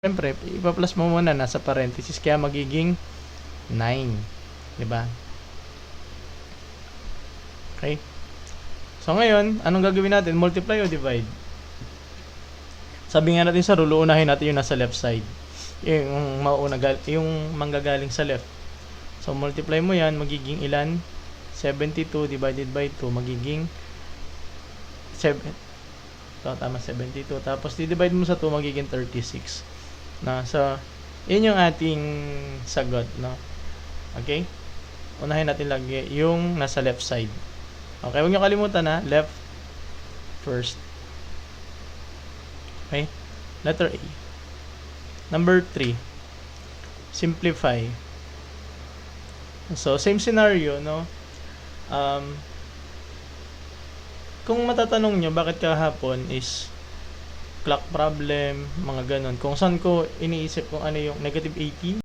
Siyempre, ipa-plus mo muna nasa parenthesis kaya magiging 9. 'Di ba? Okay? So ngayon, anong gagawin natin? Multiply o divide? Sabi nga natin sa rule, unahin natin yung nasa left side. Yung yung manggagaling sa left. So multiply mo 'yan, magiging ilan? 72 divided by 2 magiging 7. Tama, 72. Tapos di-divide mo sa 2 magiging 36. So, yun yung ating sagot, no? Okay? Unahin natin lagi yung nasa left side. Okay, huwag nyo kalimutan na, left first. Okay? Letter A. Number 3. Simplify. So, same scenario, no? Kung matatanong nyo, bakit kahapon is clock problem, mga ganon. Kung saan ko iniisip kung ano yung negative 18